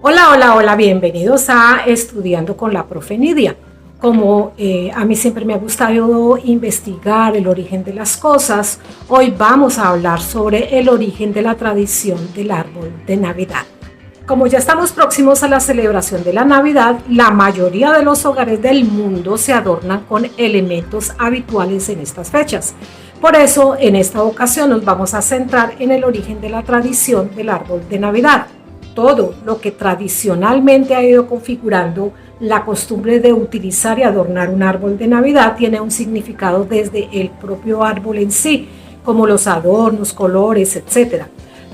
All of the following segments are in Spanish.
Hola, hola, hola, bienvenidos a Estudiando con la Profe Nidia. Como a mí siempre me ha gustado investigar el origen de las cosas, hoy vamos a hablar sobre el origen de la tradición del árbol de Navidad. Como ya estamos próximos a la celebración de la Navidad, la mayoría de los hogares del mundo se adornan con elementos habituales en estas fechas. Por eso, en esta ocasión nos vamos a centrar en el origen de la tradición del árbol de Navidad. Todo lo que tradicionalmente ha ido configurando la costumbre de utilizar y adornar un árbol de Navidad tiene un significado desde el propio árbol en sí, como los adornos, colores, etc.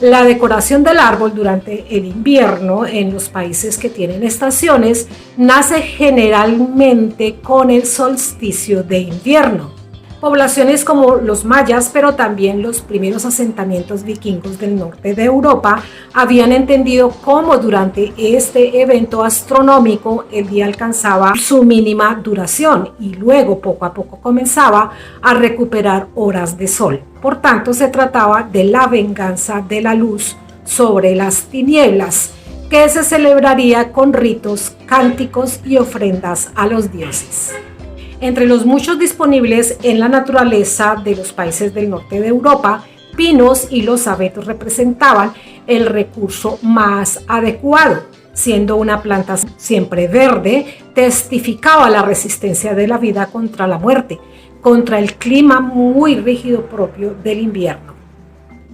La decoración del árbol durante el invierno en los países que tienen estaciones nace generalmente con el solsticio de invierno. Poblaciones como los mayas, pero también los primeros asentamientos vikingos del norte de Europa, habían entendido cómo durante este evento astronómico el día alcanzaba su mínima duración y luego poco a poco comenzaba a recuperar horas de sol. Por tanto, se trataba de la venganza de la luz sobre las tinieblas, que se celebraría con ritos, cánticos y ofrendas a los dioses. Entre los muchos disponibles en la naturaleza de los países del norte de Europa, pinos y los abetos representaban el recurso más adecuado. Siendo una planta siempre verde, testificaba la resistencia de la vida contra la muerte, contra el clima muy rígido propio del invierno.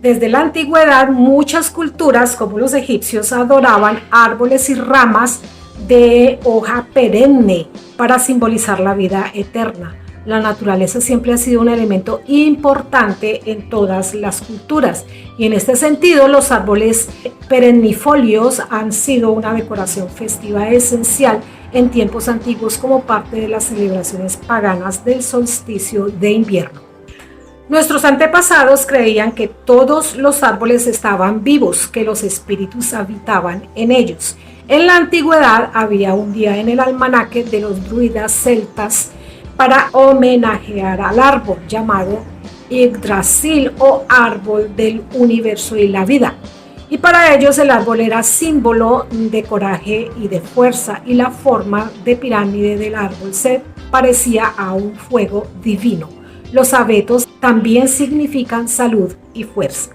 Desde la antigüedad, muchas culturas, como los egipcios, adoraban árboles y ramas de hoja perenne para simbolizar la vida eterna. La naturaleza siempre ha sido un elemento importante en todas las culturas y en este sentido los árboles perennifolios han sido una decoración festiva esencial en tiempos antiguos como parte de las celebraciones paganas del solsticio de invierno. Nuestros antepasados creían que todos los árboles estaban vivos, que los espíritus habitaban en ellos. En la antigüedad había un día en el almanaque de los druidas celtas para homenajear al árbol llamado Yggdrasil o árbol del universo y la vida. Y para ellos el árbol era símbolo de coraje y de fuerza y la forma de pirámide del árbol se parecía a un fuego divino. Los abetos también significan salud y fuerza.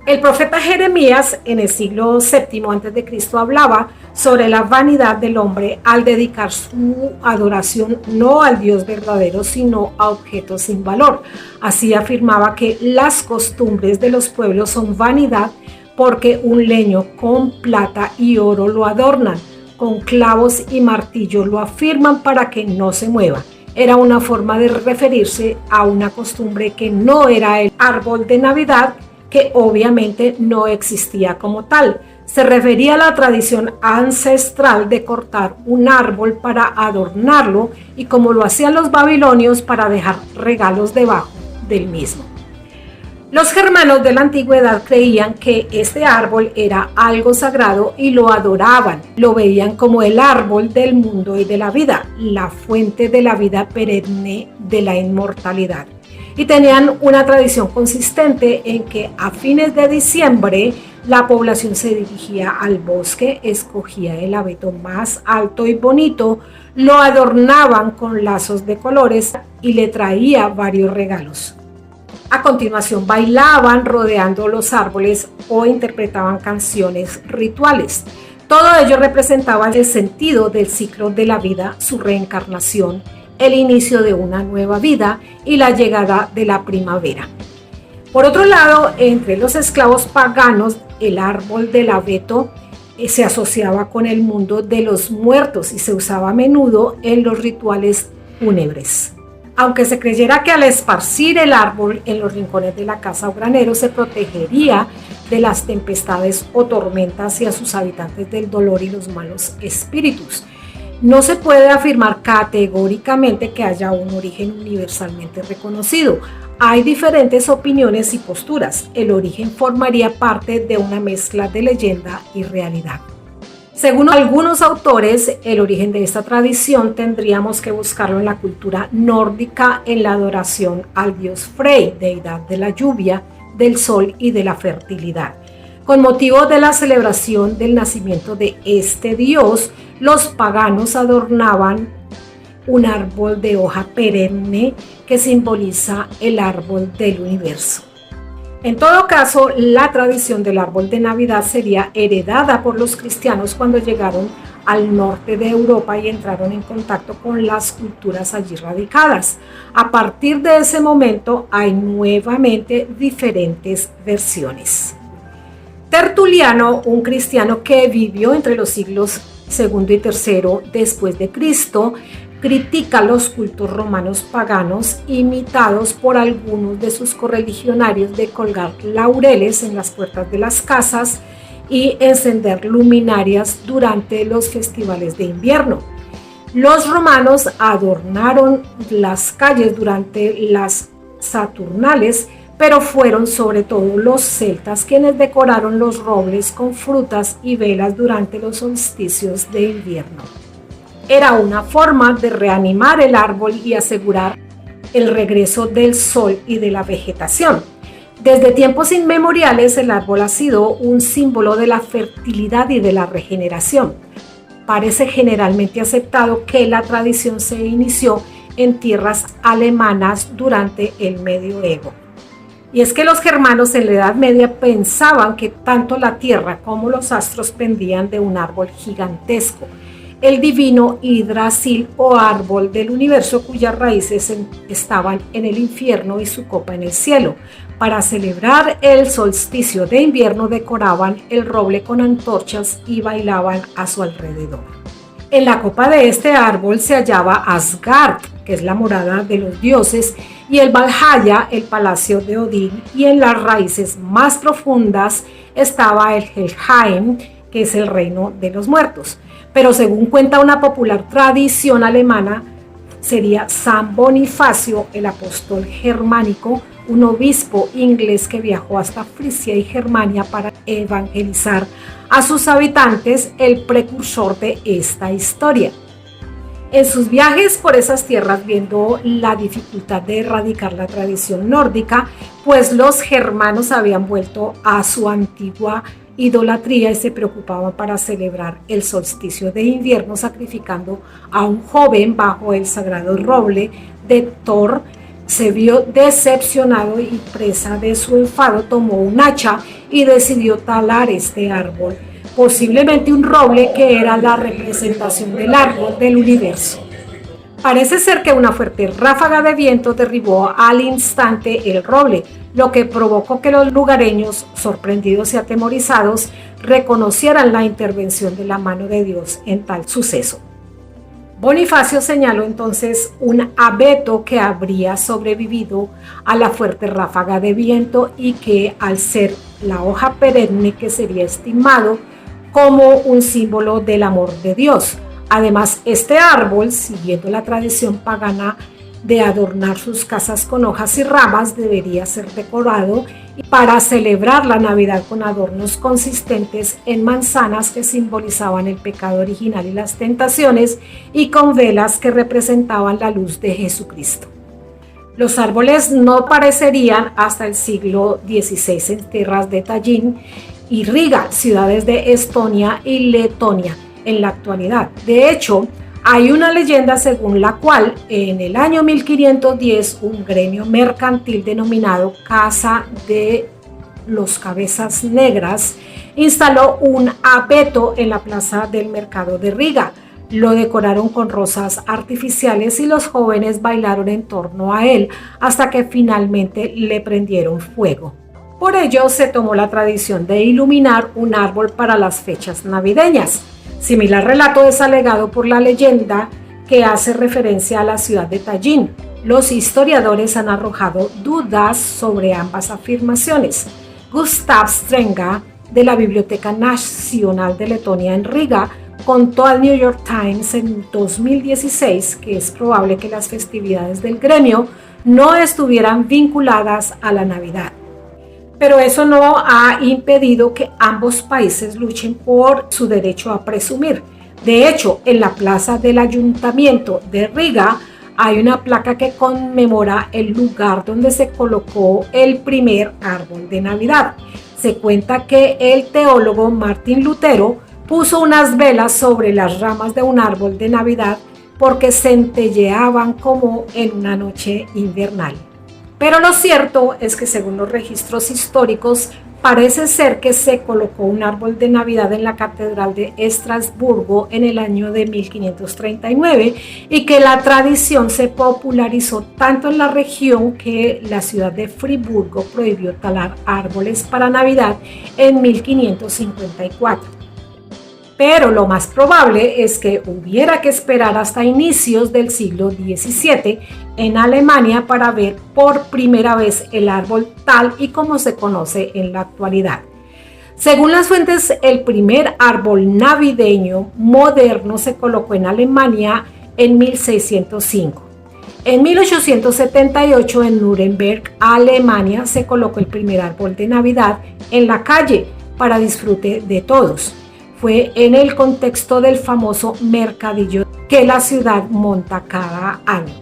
El profeta Jeremías en el siglo VII a.C. hablaba sobre la vanidad del hombre al dedicar su adoración no al Dios verdadero, sino a objetos sin valor. Así afirmaba que las costumbres de los pueblos son vanidad porque un leño con plata y oro lo adornan, con clavos y martillo lo afirman para que no se mueva. Era una forma de referirse a una costumbre que no era el árbol de Navidad, que obviamente no existía como tal. Se refería a la tradición ancestral de cortar un árbol para adornarlo y como lo hacían los babilonios para dejar regalos debajo del mismo. Los germanos de la antigüedad creían que este árbol era algo sagrado y lo adoraban. Lo veían como el árbol del mundo y de la vida, la fuente de la vida perenne de la inmortalidad. Y tenían una tradición consistente en que a fines de diciembre la población se dirigía al bosque, escogía el abeto más alto y bonito, lo adornaban con lazos de colores y le traía varios regalos. A continuación bailaban rodeando los árboles o interpretaban canciones rituales. Todo ello representaba el sentido del ciclo de la vida, su reencarnación, el inicio de una nueva vida y la llegada de la primavera. Por otro lado, entre los esclavos paganos, el árbol del abeto se asociaba con el mundo de los muertos y se usaba a menudo en los rituales fúnebres. Aunque se creyera que al esparcir el árbol en los rincones de la casa o granero se protegería de las tempestades o tormentas y a sus habitantes del dolor y los malos espíritus, no se puede afirmar categóricamente que haya un origen universalmente reconocido. Hay diferentes opiniones y posturas. El origen formaría parte de una mezcla de leyenda y realidad. Según algunos autores, el origen de esta tradición tendríamos que buscarlo en la cultura nórdica, en la adoración al dios Frey, deidad de la lluvia, del sol y de la fertilidad. Con motivo de la celebración del nacimiento de este dios, los paganos adornaban un árbol de hoja perenne que simboliza el árbol del universo. En todo caso, la tradición del árbol de Navidad sería heredada por los cristianos cuando llegaron al norte de Europa y entraron en contacto con las culturas allí radicadas. A partir de ese momento hay nuevamente diferentes versiones. Tertuliano, un cristiano que vivió entre los siglos II y III después de Cristo, critica los cultos romanos paganos imitados por algunos de sus correligionarios de colgar laureles en las puertas de las casas y encender luminarias durante los festivales de invierno. Los romanos adornaron las calles durante las Saturnales, pero fueron sobre todo los celtas quienes decoraron los robles con frutas y velas durante los solsticios de invierno. Era una forma de reanimar el árbol y asegurar el regreso del sol y de la vegetación. Desde tiempos inmemoriales el árbol ha sido un símbolo de la fertilidad y de la regeneración. Parece generalmente aceptado que la tradición se inició en tierras alemanas durante el medioevo. Y es que los germanos en la Edad Media pensaban que tanto la tierra como los astros pendían de un árbol gigantesco, el divino Yggdrasil o árbol del universo, cuyas raíces estaban en el infierno y su copa en el cielo. Para celebrar el solsticio de invierno decoraban el roble con antorchas y bailaban a su alrededor. En la copa de este árbol se hallaba Asgard, que es la morada de los dioses, y el Valhalla, el palacio de Odín, y en las raíces más profundas estaba el Helheim, que es el reino de los muertos. Pero según cuenta una popular tradición alemana, sería San Bonifacio, el apóstol germánico, un obispo inglés que viajó hasta Frisia y Germania para evangelizar a sus habitantes, el precursor de esta historia. En sus viajes por esas tierras, viendo la dificultad de erradicar la tradición nórdica, pues los germanos habían vuelto a su antigua idolatría y se preocupaban para celebrar el solsticio de invierno sacrificando a un joven bajo el sagrado roble de Thor, se vio decepcionado y presa de su enfado tomó un hacha y decidió talar este árbol, posiblemente un roble que era la representación del árbol del universo. Parece ser que una fuerte ráfaga de viento derribó al instante el roble, lo que provocó que los lugareños, sorprendidos y atemorizados, reconocieran la intervención de la mano de Dios en tal suceso. Bonifacio señaló entonces un abeto que habría sobrevivido a la fuerte ráfaga de viento y que, al ser la hoja perenne, que sería estimado como un símbolo del amor de Dios. Además, este árbol, siguiendo la tradición pagana de adornar sus casas con hojas y ramas, debería ser decorado para celebrar la Navidad con adornos consistentes en manzanas que simbolizaban el pecado original y las tentaciones, y con velas que representaban la luz de Jesucristo. Los árboles no aparecerían hasta el siglo XVI en tierras de Tallinn y Riga, ciudades de Estonia y Letonia en la actualidad. De hecho, hay una leyenda según la cual en el año 1510 un gremio mercantil denominado Casa de los Cabezas Negras instaló un abeto en la plaza del mercado de Riga. Lo decoraron con rosas artificiales y los jóvenes bailaron en torno a él hasta que finalmente le prendieron fuego. Por ello se tomó la tradición de iluminar un árbol para las fechas navideñas. Similar relato es alegado por la leyenda que hace referencia a la ciudad de Tallinn. Los historiadores han arrojado dudas sobre ambas afirmaciones. Gustav Strenga, de la Biblioteca Nacional de Letonia en Riga, contó al New York Times en 2016 que es probable que las festividades del gremio no estuvieran vinculadas a la Navidad. Pero eso no ha impedido que ambos países luchen por su derecho a presumir. De hecho, en la plaza del Ayuntamiento de Riga hay una placa que conmemora el lugar donde se colocó el primer árbol de Navidad. Se cuenta que el teólogo Martín Lutero puso unas velas sobre las ramas de un árbol de Navidad porque centelleaban como en una noche invernal. Pero lo cierto es que según los registros históricos, parece ser que se colocó un árbol de Navidad en la Catedral de Estrasburgo en el año de 1539 y que la tradición se popularizó tanto en la región que la ciudad de Friburgo prohibió talar árboles para Navidad en 1554. Pero lo más probable es que hubiera que esperar hasta inicios del siglo XVII en Alemania para ver por primera vez el árbol tal y como se conoce en la actualidad. Según las fuentes, el primer árbol navideño moderno se colocó en Alemania en 1605. En 1878 en Nuremberg, Alemania, se colocó el primer árbol de Navidad en la calle para disfrute de todos. Fue en el contexto del famoso mercadillo que la ciudad monta cada año.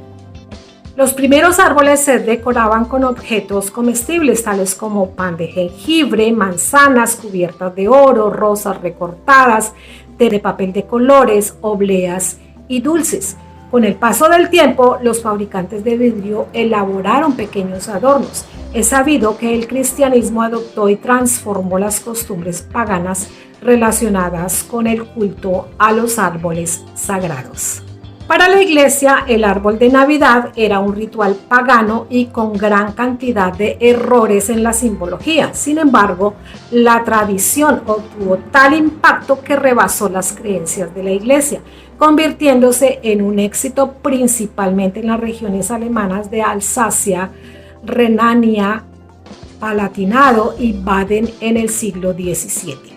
Los primeros árboles se decoraban con objetos comestibles tales como pan de jengibre, manzanas cubiertas de oro, rosas recortadas, de papel de colores, obleas y dulces. Con el paso del tiempo, los fabricantes de vidrio elaboraron pequeños adornos. Es sabido que el cristianismo adoptó y transformó las costumbres paganas relacionadas con el culto a los árboles sagrados. Para la iglesia, el árbol de Navidad era un ritual pagano y con gran cantidad de errores en la simbología. Sin embargo, la tradición obtuvo tal impacto que rebasó las creencias de la iglesia, convirtiéndose en un éxito principalmente en las regiones alemanas de Alsacia, Renania, Palatinado y Baden en el siglo XVII.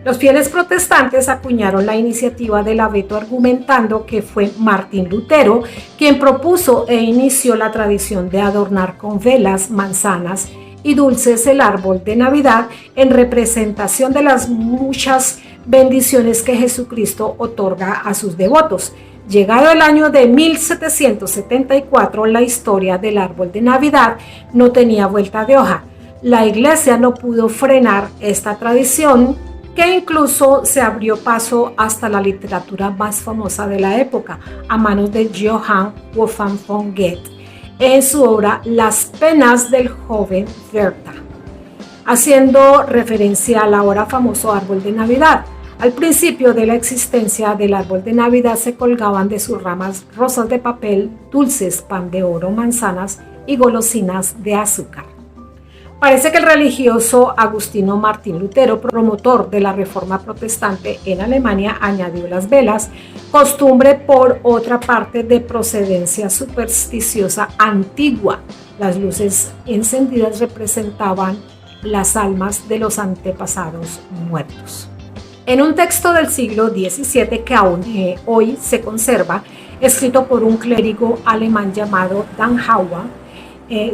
Los fieles protestantes acuñaron la iniciativa del abeto argumentando que fue Martín Lutero quien propuso e inició la tradición de adornar con velas, manzanas y dulces el árbol de Navidad en representación de las muchas bendiciones que Jesucristo otorga a sus devotos. Llegado el año de 1774, la historia del árbol de Navidad no tenía vuelta de hoja. La iglesia no pudo frenar esta tradición, que incluso se abrió paso hasta la literatura más famosa de la época, a manos de Johann Wolfgang von Goethe, en su obra Las penas del joven Werther, haciendo referencia al ahora famoso árbol de Navidad. Al principio de la existencia del árbol de Navidad se colgaban de sus ramas rosas de papel, dulces, pan de oro, manzanas y golosinas de azúcar. Parece que el religioso agustino Martín Lutero, promotor de la Reforma Protestante en Alemania, añadió las velas, costumbre por otra parte de procedencia supersticiosa antigua. Las luces encendidas representaban las almas de los antepasados muertos. En un texto del siglo XVII que aún hoy se conserva, escrito por un clérigo alemán llamado Danhauer,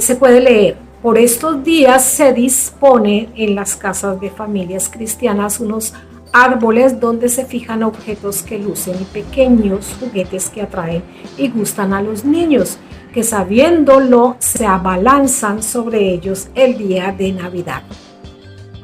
se puede leer: por estos días se dispone en las casas de familias cristianas unos árboles donde se fijan objetos que lucen y pequeños juguetes que atraen y gustan a los niños, que sabiéndolo se abalanzan sobre ellos el día de Navidad.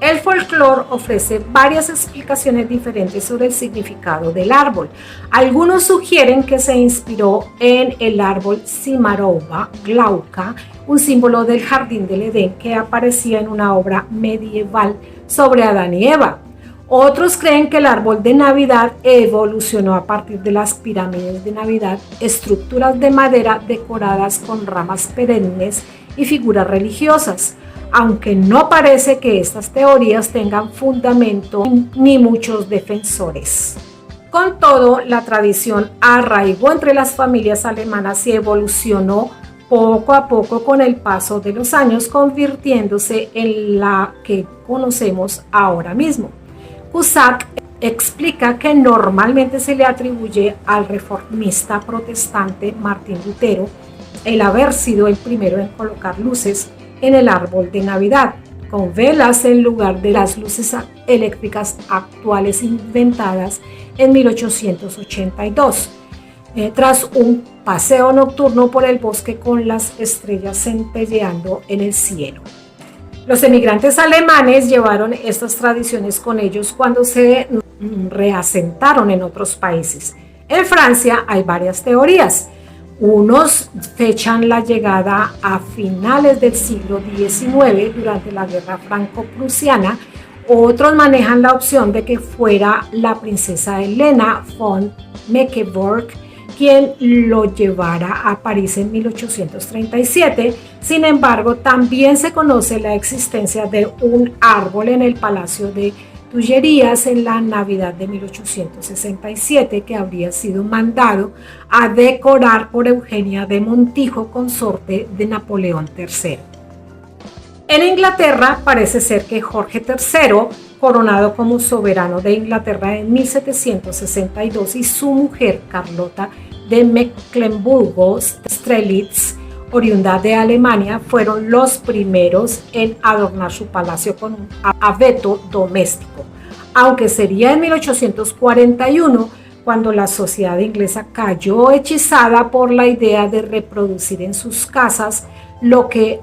El folclore ofrece varias explicaciones diferentes sobre el significado del árbol. Algunos sugieren que se inspiró en el árbol Cimaroba glauca, un símbolo del jardín del Edén que aparecía en una obra medieval sobre Adán y Eva. Otros creen que el árbol de Navidad evolucionó a partir de las pirámides de Navidad, estructuras de madera decoradas con ramas perennes y figuras religiosas, aunque no parece que estas teorías tengan fundamento ni muchos defensores. Con todo, la tradición arraigó entre las familias alemanas y evolucionó poco a poco con el paso de los años, convirtiéndose en la que conocemos ahora mismo. Cusack explica que normalmente se le atribuye al reformista protestante Martín Lutero el haber sido el primero en colocar luces en el árbol de Navidad, con velas en lugar de las luces eléctricas actuales inventadas en 1882, tras un paseo nocturno por el bosque con las estrellas centelleando en el cielo. Los emigrantes alemanes llevaron estas tradiciones con ellos cuando se reasentaron en otros países. En Francia hay varias teorías. Unos fechan la llegada a finales del siglo XIX durante la Guerra Franco-Prusiana. Otros manejan la opción de que fuera la princesa Helena von Mecklenburg quien lo llevara a París en 1837. Sin embargo, también se conoce la existencia de un árbol en el Palacio de Tullerías en la Navidad de 1867 que habría sido mandado a decorar por Eugenia de Montijo, consorte de Napoleón III. En Inglaterra parece ser que Jorge III, coronado como soberano de Inglaterra en 1762, y su mujer Carlota de Mecklemburgo-Strelitz, oriunda de Alemania, fueron los primeros en adornar su palacio con un abeto doméstico, aunque sería en 1841 cuando la sociedad inglesa cayó hechizada por la idea de reproducir en sus casas lo que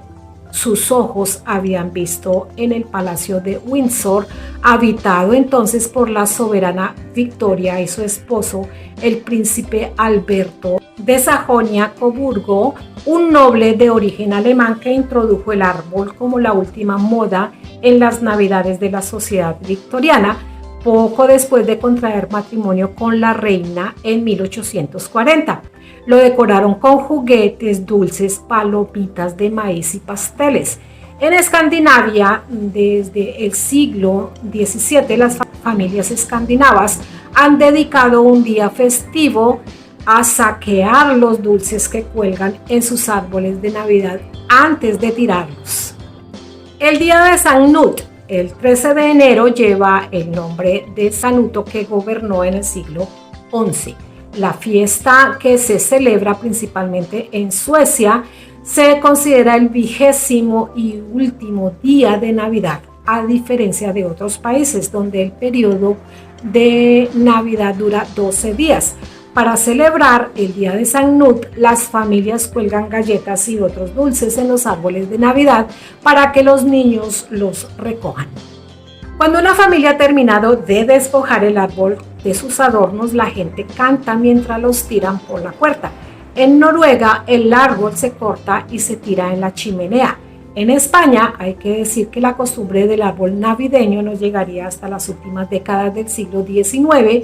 sus ojos habían visto en el Palacio de Windsor, habitado entonces por la soberana Victoria y su esposo, el príncipe Alberto de Sajonia-Coburgo, un noble de origen alemán que introdujo el árbol como la última moda en las navidades de la sociedad victoriana, poco después de contraer matrimonio con la reina en 1840. Lo decoraron con juguetes, dulces, palomitas de maíz y pasteles. En Escandinavia, desde el siglo XVII, las familias escandinavas han dedicado un día festivo a saquear los dulces que cuelgan en sus árboles de Navidad antes de tirarlos. El día de San Knut, el 13 de enero, lleva el nombre de Sanuto, que gobernó en el siglo XI. La fiesta, que se celebra principalmente en Suecia, se considera el 20º y último día de Navidad, a diferencia de otros países donde el periodo de Navidad dura 12 días. Para celebrar el día de San Knut, las familias cuelgan galletas y otros dulces en los árboles de Navidad para que los niños los recojan. Cuando una familia ha terminado de despojar el árbol de sus adornos, la gente canta mientras los tiran por la puerta. En Noruega, el árbol se corta y se tira en la chimenea. En España, hay que decir que la costumbre del árbol navideño no llegaría hasta las últimas décadas del siglo XIX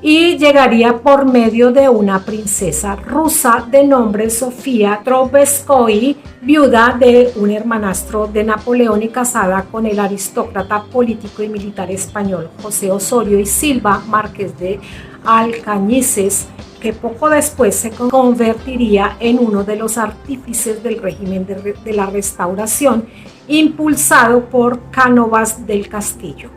y llegaría por medio de una princesa rusa de nombre Sofía Trubetskoy, viuda de un hermanastro de Napoleón y casada con el aristócrata político y militar español José Osorio y Silva, marqués de Alcañices, que poco después se convertiría en uno de los artífices del régimen de la Restauración, impulsado por Cánovas del Castillo.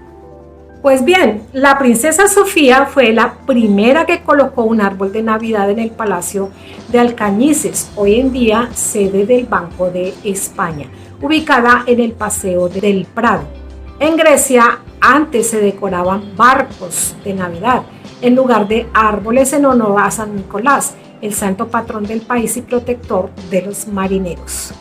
Pues bien, la princesa Sofía fue la primera que colocó un árbol de Navidad en el Palacio de Alcañices, hoy en día sede del Banco de España, ubicada en el Paseo del Prado. En Grecia, antes se decoraban barcos de Navidad en lugar de árboles en honor a San Nicolás, el santo patrón del país y protector de los marineros.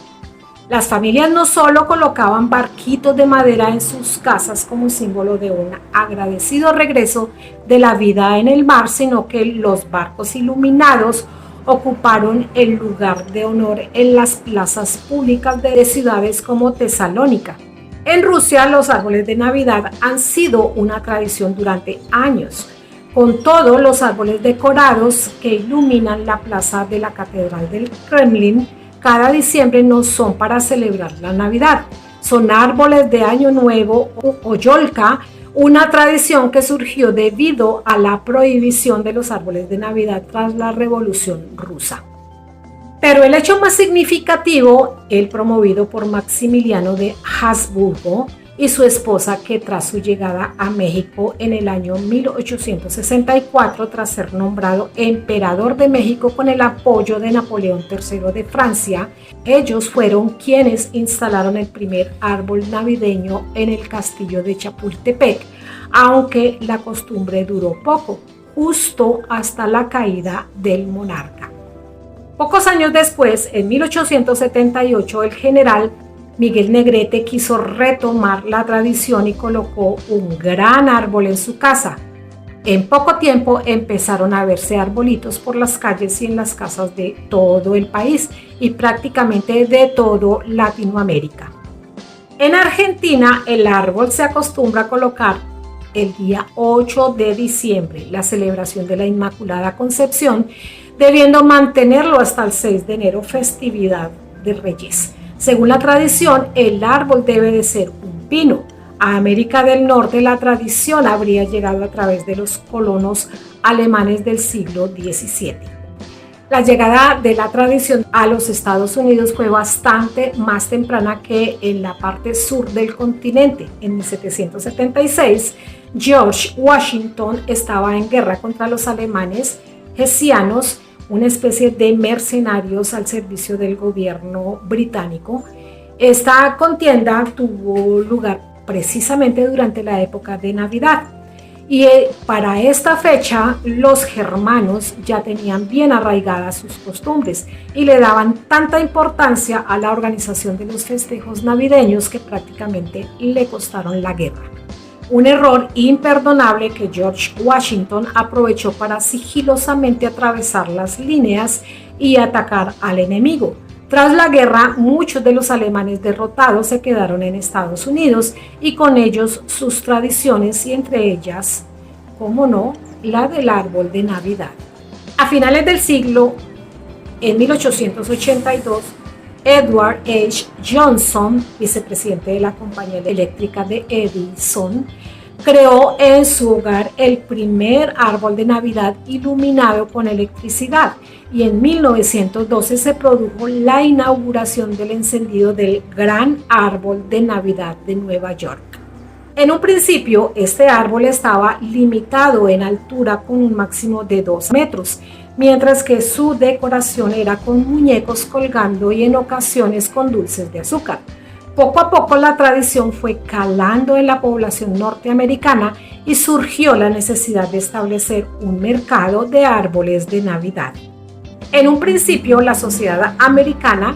Las familias no solo colocaban barquitos de madera en sus casas como símbolo de un agradecido regreso de la vida en el mar, sino que los barcos iluminados ocuparon el lugar de honor en las plazas públicas de ciudades como Tesalónica. En Rusia, los árboles de Navidad han sido una tradición durante años. Con todo, los árboles decorados que iluminan la plaza de la Catedral del Kremlin cada diciembre no son para celebrar la Navidad, son árboles de Año Nuevo o yolka, una tradición que surgió debido a la prohibición de los árboles de Navidad tras la Revolución Rusa. Pero el hecho más significativo, el promovido por Maximiliano de Habsburgo y su esposa, que tras su llegada a México en el año 1864, tras ser nombrado emperador de México con el apoyo de Napoleón III de Francia, ellos fueron quienes instalaron el primer árbol navideño en el castillo de Chapultepec, aunque la costumbre duró poco, justo hasta la caída del monarca. Pocos años después, en 1878, el general Miguel Negrete quiso retomar la tradición y colocó un gran árbol en su casa. En poco tiempo empezaron a verse arbolitos por las calles y en las casas de todo el país y prácticamente de todo Latinoamérica. En Argentina, el árbol se acostumbra a colocar el día 8 de diciembre, la celebración de la Inmaculada Concepción, debiendo mantenerlo hasta el 6 de enero, festividad de Reyes. Según la tradición, el árbol debe de ser un pino. A América del Norte la tradición habría llegado a través de los colonos alemanes del siglo XVII. La llegada de la tradición a los Estados Unidos fue bastante más temprana que en la parte sur del continente. En 1776, George Washington estaba en guerra contra los alemanes hessianos, una especie de mercenarios al servicio del gobierno británico. Esta contienda tuvo lugar precisamente durante la época de Navidad. Y para esta fecha los germanos ya tenían bien arraigadas sus costumbres y le daban tanta importancia a la organización de los festejos navideños que prácticamente le costaron la guerra. Un error imperdonable que George Washington aprovechó para sigilosamente atravesar las líneas y atacar al enemigo. Tras la guerra, muchos de los alemanes derrotados se quedaron en Estados Unidos y con ellos sus tradiciones y entre ellas, cómo no, la del árbol de Navidad. A finales del siglo, en 1882, Edward H. Johnson, vicepresidente de la compañía eléctrica de Edison, creó en su hogar el primer árbol de Navidad iluminado con electricidad y en 1912 se produjo la inauguración del encendido del Gran Árbol de Navidad de Nueva York. En un principio, este árbol estaba limitado en altura con un máximo de 2 metros, mientras que su decoración era con muñecos colgando y en ocasiones con dulces de azúcar. Poco a poco la tradición fue calando en la población norteamericana y surgió la necesidad de establecer un mercado de árboles de Navidad. En un principio, la sociedad americana,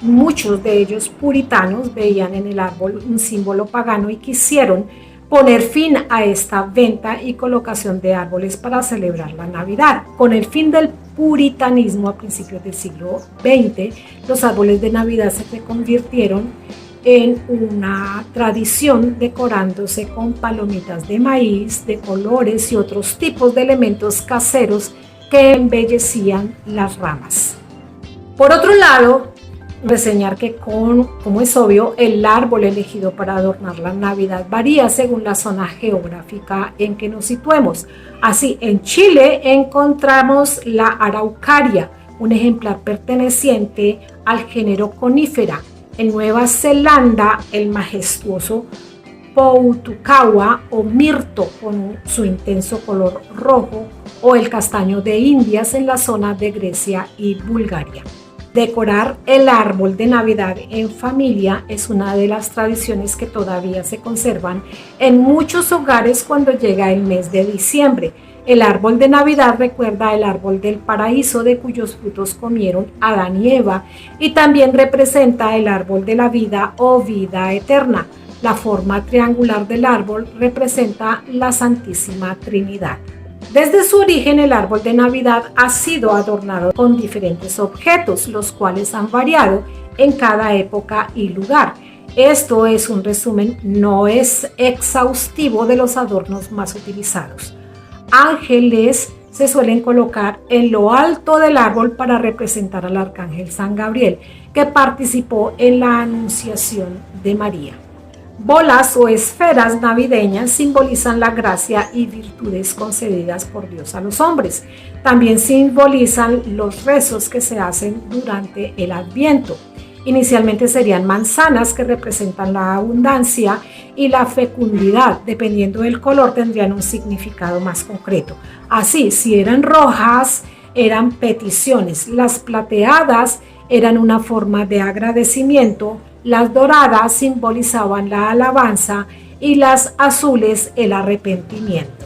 muchos de ellos puritanos, veían en el árbol un símbolo pagano y quisieron poner fin a esta venta y colocación de árboles para celebrar la Navidad. Con el fin del puritanismo a principios del siglo XX, los árboles de Navidad se reconvirtieron en una tradición decorándose con palomitas de maíz, de colores y otros tipos de elementos caseros que embellecían las ramas. Por otro lado, reseñar que como es obvio, el árbol elegido para adornar la Navidad varía según la zona geográfica en que nos situemos. Así, en Chile encontramos la araucaria, un ejemplar perteneciente al género conífera. En Nueva Zelanda, el majestuoso Poutukaua o mirto con su intenso color rojo, o el castaño de Indias en la zona de Grecia y Bulgaria. Decorar el árbol de Navidad en familia es una de las tradiciones que todavía se conservan en muchos hogares cuando llega el mes de diciembre. El árbol de Navidad recuerda el árbol del paraíso de cuyos frutos comieron Adán y Eva y también representa el árbol de la vida o vida eterna. La forma triangular del árbol representa la Santísima Trinidad. Desde su origen, el árbol de Navidad ha sido adornado con diferentes objetos, los cuales han variado en cada época y lugar. Esto es un resumen, no es exhaustivo de los adornos más utilizados. Ángeles se suelen colocar en lo alto del árbol para representar al arcángel San Gabriel, que participó en la anunciación de María. Bolas o esferas navideñas simbolizan la gracia y virtudes concedidas por Dios a los hombres. También simbolizan los rezos que se hacen durante el Adviento. Inicialmente serían manzanas que representan la abundancia y la fecundidad. Dependiendo del color tendrían un significado más concreto. Así, si eran rojas, eran peticiones. Las plateadas eran una forma de agradecimiento. Las doradas simbolizaban la alabanza y las azules el arrepentimiento.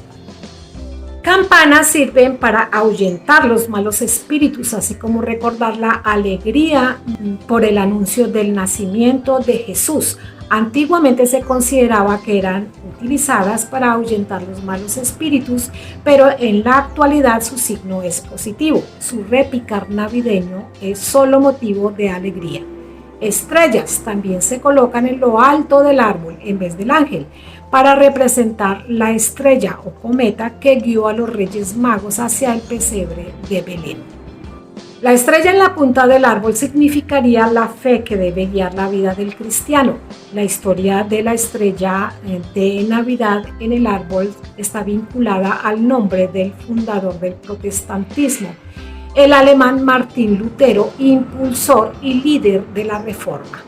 Campanas sirven para ahuyentar los malos espíritus, así como recordar la alegría por el anuncio del nacimiento de Jesús. Antiguamente se consideraba que eran utilizadas para ahuyentar los malos espíritus, pero en la actualidad su signo es positivo. Su repicar navideño es solo motivo de alegría. Estrellas también se colocan en lo alto del árbol en vez del ángel, para representar la estrella o cometa que guió a los Reyes Magos hacia el pesebre de Belén. La estrella en la punta del árbol significaría la fe que debe guiar la vida del cristiano. La historia de la estrella de Navidad en el árbol está vinculada al nombre del fundador del protestantismo, el alemán Martín Lutero, impulsor y líder de la Reforma.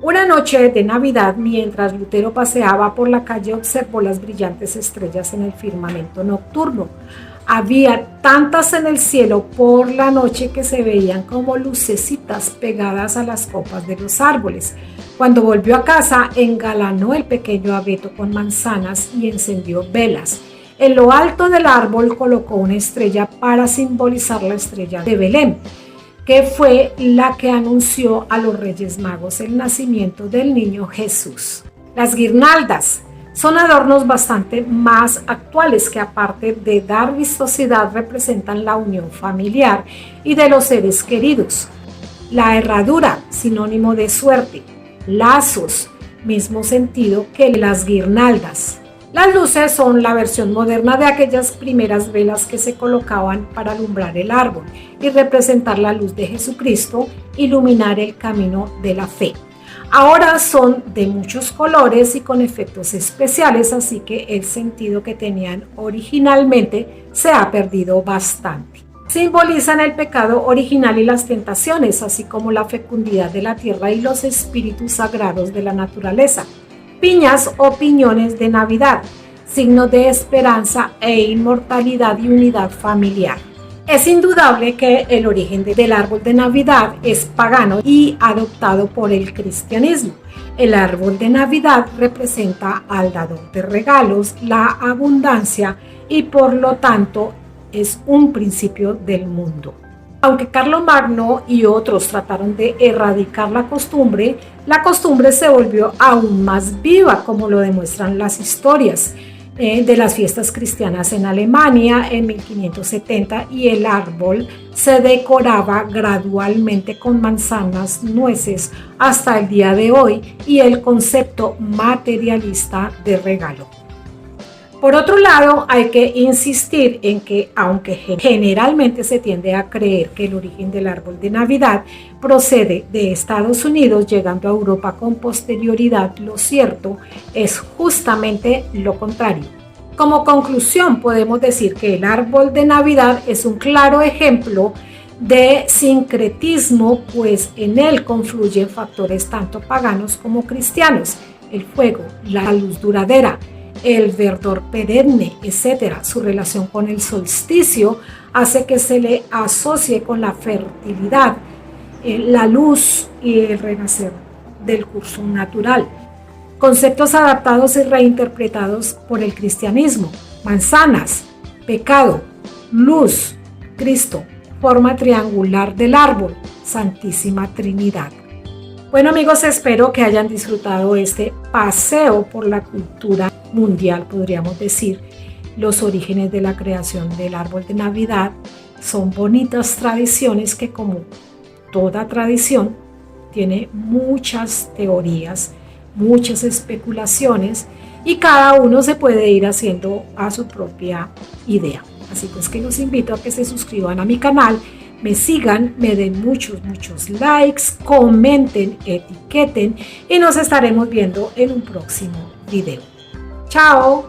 Una noche de Navidad, mientras Lutero paseaba por la calle, observó las brillantes estrellas en el firmamento nocturno. Había tantas en el cielo por la noche que se veían como lucecitas pegadas a las copas de los árboles. Cuando volvió a casa, engalanó el pequeño abeto con manzanas y encendió velas. En lo alto del árbol colocó una estrella para simbolizar la estrella de Belén, que fue la que anunció a los Reyes Magos el nacimiento del niño Jesús. Las guirnaldas son adornos bastante más actuales que, aparte de dar vistosidad, representan la unión familiar y de los seres queridos. La herradura, sinónimo de suerte. Lazos, mismo sentido que las guirnaldas. Las luces son la versión moderna de aquellas primeras velas que se colocaban para alumbrar el árbol y representar la luz de Jesucristo, iluminar el camino de la fe. Ahora son de muchos colores y con efectos especiales, así que el sentido que tenían originalmente se ha perdido bastante. Simbolizan el pecado original y las tentaciones, así como la fecundidad de la tierra y los espíritus sagrados de la naturaleza. Piñas o piñones de Navidad, signo de esperanza e inmortalidad y unidad familiar. Es indudable que el origen del árbol de Navidad es pagano y adoptado por el cristianismo. El árbol de Navidad representa al dador de regalos, la abundancia y por lo tanto es un principio del mundo. Aunque Carlomagno y otros trataron de erradicar la costumbre se volvió aún más viva, como lo demuestran las historias de las fiestas cristianas en Alemania en 1570, y el árbol se decoraba gradualmente con manzanas, nueces, hasta el día de hoy, y el concepto materialista de regalo. Por otro lado, hay que insistir en que, aunque generalmente se tiende a creer que el origen del árbol de Navidad procede de Estados Unidos, llegando a Europa con posterioridad, lo cierto es justamente lo contrario. Como conclusión, podemos decir que el árbol de Navidad es un claro ejemplo de sincretismo, pues en él confluyen factores tanto paganos como cristianos: el fuego, la luz duradera, el verdor perenne, etc. Su relación con el solsticio hace que se le asocie con la fertilidad, la luz y el renacer del curso natural. Conceptos adaptados y reinterpretados por el cristianismo: manzanas, pecado, luz, Cristo, forma triangular del árbol, Santísima Trinidad. Bueno amigos, espero que hayan disfrutado este paseo por la cultura mundial, podríamos decir. Los orígenes de la creación del árbol de Navidad son bonitas tradiciones que, como toda tradición, tiene muchas teorías, muchas especulaciones, y cada uno se puede ir haciendo a su propia idea. Así pues que los invito a que se suscriban a mi canal, me sigan, me den muchos likes, comenten, etiqueten, y nos estaremos viendo en un próximo video. ¡Chao!